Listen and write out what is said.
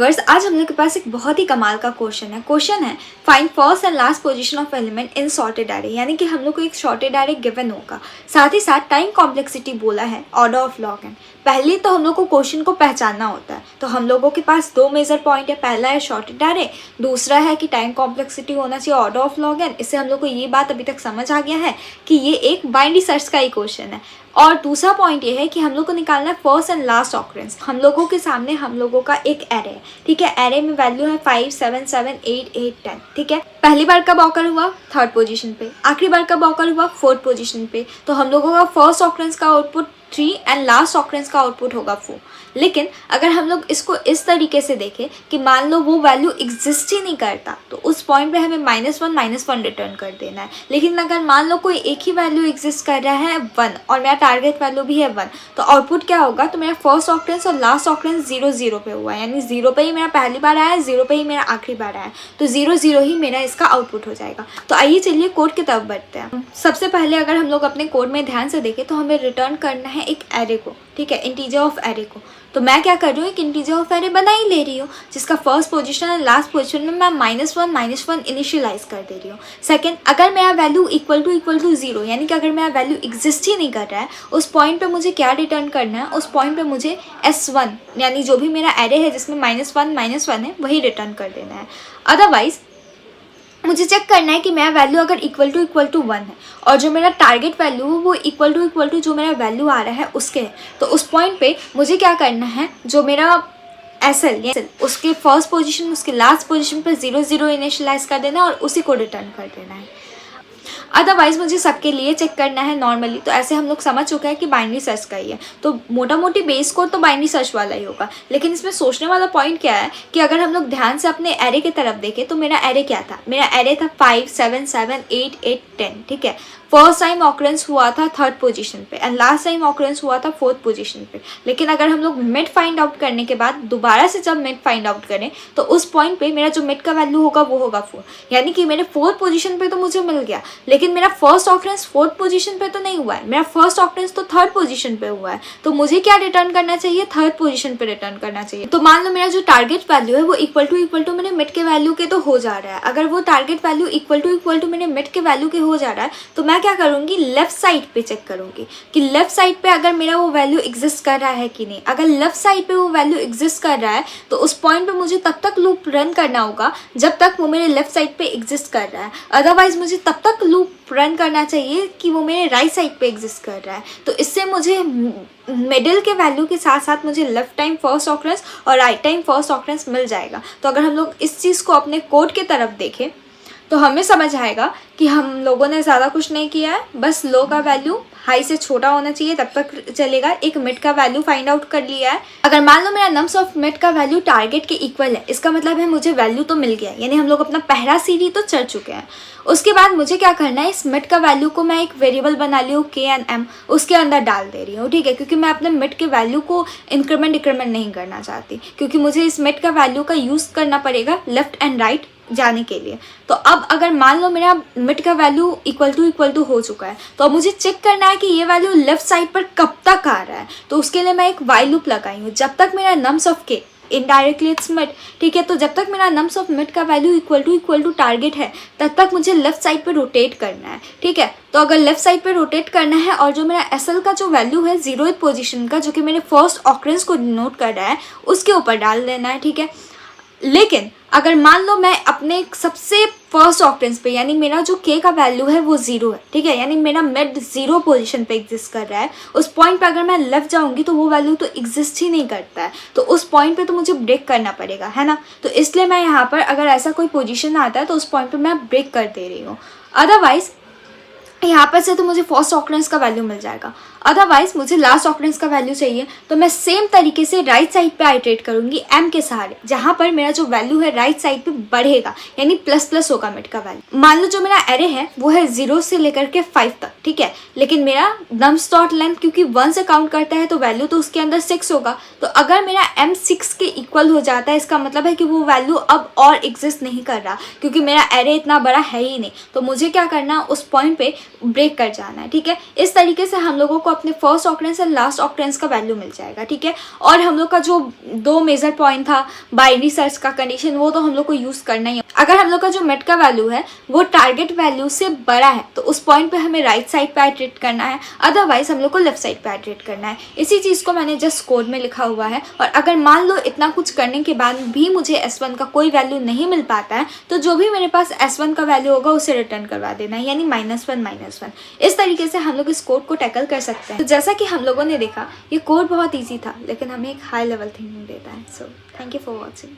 Viewers, आज हम लोग के पास एक बहुत ही कमाल का क्वेश्चन है find first and last position of element in sorted array. यानी कि हम लोग को एक सॉर्टेड एरे गिवन होगा, साथ ही साथ टाइम कॉम्प्लेक्सिटी बोला है ऑर्डर ऑफ लॉग एन। पहले तो हम लोग को क्वेश्चन को पहचानना होता है, तो हम लोगों के पास दो मेजर पॉइंट है। पहला है सॉर्टेड एरे, दूसरा है कि टाइम कॉम्प्लेक्सिटी होना चाहिए ऑर्डर ऑफ लॉग एन। इससे हम लोग को ये बात अभी तक समझ आ गया है कि ये एक बाइनरी सर्च का ही क्वेश्चन है। और दूसरा पॉइंट ये है कि हम लोग को निकालना है फर्स्ट एंड लास्ट ऑकरेंस। हम लोगों के सामने हम लोगों का एक एरे है, ठीक है। एरे में वैल्यू है 5, 7, 7, 8, 8, 10, ठीक है। पहली बार कब ऑकर हुआ? थर्ड पोजीशन पे। आखिरी बार कब ऑकर हुआ? फोर्थ पोजीशन पे। तो हम लोगों का फर्स्ट ऑकरेंस का आउटपुट 3 एंड लास्ट ऑकरेंस का आउटपुट होगा 4। लेकिन अगर हम लोग इसको इस तरीके से देखें कि मान लो वो वैल्यू एग्जिस्ट ही नहीं करता, तो उस पॉइंट पे हमें -1 रिटर्न कर देना है। लेकिन अगर मान लो कोई एक ही वैल्यू एग्जिस्ट कर रहा है 1 और मेरा टारगेट वैल्यू भी है 1, तो आउटपुट क्या होगा? तो मेरा फर्स्ट ऑकरेंस और लास्ट ऑकरेंस 0, 0 पे हुआ है। यानी 0 पे ही मेरा पहली बार आया है, 0 पे ही मेरा आखिरी बार आया है, तो 0, 0 ही मेरा इसका आउटपुट हो जाएगा। तो आइए चलिए कोड की तरफ बढ़ते हैं। सबसे पहले अगर हम लोग अपने कोड में ध्यान से देखें तो हमें रिटर्न करना है एक एरे को, ठीक है, इंटीजर ऑफ एरे को। तो मैं क्या कर रही हूँ, एक इंटीजर ऑफ एरे बना ही ले रही हूँ, जिसका फर्स्ट पोजीशन और लास्ट पोजीशन में मैं -1 इनिशियलाइज कर दे रही हूँ। सेकंड, अगर मेरा वैल्यू इक्वल टू 0, यानी कि अगर मेरा वैल्यू एग्जिस्ट ही नहीं कर रहा है, उस पॉइंट पे मुझे क्या रिटर्न करना है? उस पॉइंट पे मुझे S1 यानी जो भी मेरा एरे है जिसमें -1 है वही रिटर्न कर देना है। अदरवाइज मुझे चेक करना है कि मेरा वैल्यू अगर इक्वल टू 1 है और जो मेरा टारगेट वैल्यू है वो इक्वल टू जो मेरा वैल्यू आ रहा है उसके है, तो उस पॉइंट पे मुझे क्या करना है, जो मेरा SL उसके फर्स्ट पोजीशन उसके लास्ट पोजीशन पे 0, 0 इनिशियलाइज कर देना है और उसी को रिटर्न कर देना है। अदरवाइज मुझे सबके लिए चेक करना है नॉर्मली। तो ऐसे हम लोग समझ चुके हैं कि बाइनरी सर्च का ही है, तो मोटा मोटी बेस कोड तो बाइनरी सर्च वाला ही होगा। लेकिन इसमें सोचने वाला पॉइंट क्या है कि अगर हम लोग ध्यान से अपने एरे की तरफ देखें तो मेरा एरे क्या था? मेरा एरे था 5, 7, 7, 8, 8, 10, ठीक है। फर्स्ट टाइम ऑकरेंस हुआ था थर्ड पोजीशन पे एंड लास्ट टाइम ऑकरेंस हुआ था फोर्थ पोजीशन पे। लेकिन अगर हम लोग मिड फाइंड आउट करने के बाद दोबारा से जब मिड फाइंड आउट करें तो उस पॉइंट पे मेरा जो मिड का वैल्यू होगा वो होगा 4। यानी कि मेरे फोर्थ पोजीशन पे तो मुझे मिल गया, लेकिन मेरा फर्स्ट ऑकरेंस फोर्थ पोजीशन पे तो नहीं हुआ है, मेरा फर्स्ट ऑकरेंस तो थर्ड पोजीशन पे हुआ है। तो मुझे क्या रिटर्न करना चाहिए? थर्ड पोजीशन पे रिटर्न करना चाहिए। तो मान लो मेरा जो टारगेट वैल्यू है वो इक्वल टू मेरे मिड के वैल्यू के तो हो जा रहा है। अगर वो टारगेट वैल्यू इक्वल टू मेरे मिड के वैल्यू के हो जा रहा है तो मैं क्या करूंगी, लेफ्ट साइड पे चेक करूंगी कि लेफ्ट साइड पे अगर मेरा वो वैल्यू एग्जिस्ट कर रहा है कि नहीं। अगर लेफ्ट साइड पे वो वैल्यू एग्जिस्ट कर रहा है तो उस पॉइंट पे मुझे तब तक लूप रन करना होगा जब तक वो मेरे लेफ्ट साइड पे एग्जिस्ट कर रहा है। अदरवाइज मुझे तब तक लूप रन करना चाहिए कि वो मेरे राइट साइड पे एग्जिस्ट कर रहा है। तो इससे मुझे मिडिल के वैल्यू के साथ साथ मुझे लेफ्ट टाइम फर्स्ट ऑकरेंस और राइट टाइम फर्स्ट ऑकरेंस मिल जाएगा। तो अगर हम लोग इस चीज़ को अपने कोड की तरफ देखें तो हमें समझ आएगा कि हम लोगों ने ज़्यादा कुछ नहीं किया है, बस लो का वैल्यू हाई से छोटा होना चाहिए तब तक चलेगा। एक मिड का वैल्यू फाइंड आउट कर लिया है। अगर मान लो मेरा नम्स ऑफ मिड का वैल्यू टारगेट के इक्वल है, इसका मतलब है मुझे वैल्यू तो मिल गया, यानी हम लोग अपना पहला सीढ़ी तो चढ़ चुके हैं। उसके बाद मुझे क्या करना है, इस मिड का वैल्यू को मैं एक वेरिएबल बना ली हूँ K and M, उसके अंदर डाल दे रही हूँ, ठीक है, क्योंकि मैं अपने मिड के वैल्यू को इंक्रीमेंट नहीं करना चाहती, क्योंकि मुझे इस मिड का वैल्यू का यूज़ करना पड़ेगा लेफ्ट एंड राइट जाने के लिए। तो अब अगर मान लो मेरा मिड का वैल्यू इक्वल टू हो चुका है, तो अब मुझे चेक करना है कि ये वैल्यू लेफ्ट साइड पर कब तक आ रहा है। तो उसके लिए मैं एक वाइल लूप लगाई हूँ, जब तक मेरा nums of K indirectly it's mid, ठीक है। तो जब तक मेरा नम्स ऑफ मिड का वैल्यू इक्वल टू टारगेट है तब तक मुझे लेफ्ट साइड पे रोटेट करना है, ठीक है। तो अगर लेफ्ट साइड पे रोटेट करना है और जो मेरा SL का जो वैल्यू है 0th पोजीशन का, जो कि मेरे फर्स्ट ऑकरेंस को डिनोट कर रहा है, उसके ऊपर डाल देना है, ठीक है। लेकिन अगर मान लो मैं अपने सबसे फर्स्ट ऑकरेंस पे, यानी मेरा जो K का वैल्यू है वो 0 है, ठीक है, यानी मेरा मिड 0 पोजीशन पे एग्जिस्ट कर रहा है, उस पॉइंट पे अगर मैं लेफ्ट जाऊंगी तो वो वैल्यू तो एग्जिस्ट ही नहीं करता है। तो उस पॉइंट पे तो मुझे ब्रेक करना पड़ेगा, है ना। तो इसलिए मैं यहाँ पर अगर ऐसा कोई पोजीशन आता है तो उस पॉइंट पे मैं ब्रेक कर दे रही हूँ। अदरवाइज यहाँ पर से तो मुझे फर्स्ट ऑकरेंस का वैल्यू मिल जाएगा। अदरवाइज मुझे लास्ट ऑकरेंस का वैल्यू चाहिए, तो मैं सेम तरीके से राइट साइड पे आइटरेट करूंगी M के सहारे, जहाँ पर मेरा जो वैल्यू है राइट साइड पे बढ़ेगा, यानी प्लस होगा मिड का वैल्यू। मान लो जो मेरा एरे है वो है 0 से लेकर के 5 तक, ठीक है, लेकिन मेरा नम्स डॉट लेंथ क्योंकि 1 से काउंट करता है तो वैल्यू तो उसके अंदर 6 होगा। तो अगर मेरा M 6 के इक्वल हो जाता है, इसका मतलब है कि वो वैल्यू अब और एग्जिस्ट नहीं कर रहा, क्योंकि मेरा एरे इतना बड़ा है ही नहीं। तो मुझे क्या करना, उस पॉइंट पे ब्रेक कर जाना है, ठीक है। इस तरीके से हम लोगों को अपने first occurrence and last occurrence का वैल्यू मिल जाएगा, ठीक है। और हम लोग का जो 2 मेजर पॉइंट था बाइनरी सर्च का कंडीशन, वो तो हम लोग को यूज़ करना ही है। अगर हम लोग का जो मिड का वैल्यू है वो टारगेट वैल्यू से बड़ा है तो उस पॉइंट पे हमें राइट साइड पे इटरेट करना है, अदरवाइज हम लोग को लेफ्ट साइड पे इटरेट करना है। इसी चीज़ को मैंने जस्ट कोड में लिखा हुआ है। और अगर मान लो इतना कुछ करने के बाद भी मुझे S1 का कोई वैल्यू नहीं मिल पाता है तो जो भी मेरे पास S1 का वैल्यू होगा उसे रिटर्न करवा देना है, यानी -1 इस तरीके से हम लोग इस कोड को टैकल कर सकते हैं। तो जैसा कि हम लोगों ने देखा ये कोड बहुत ईजी था, लेकिन हमें एक हाई लेवल थिंकिंग देता है। So thank you for watching.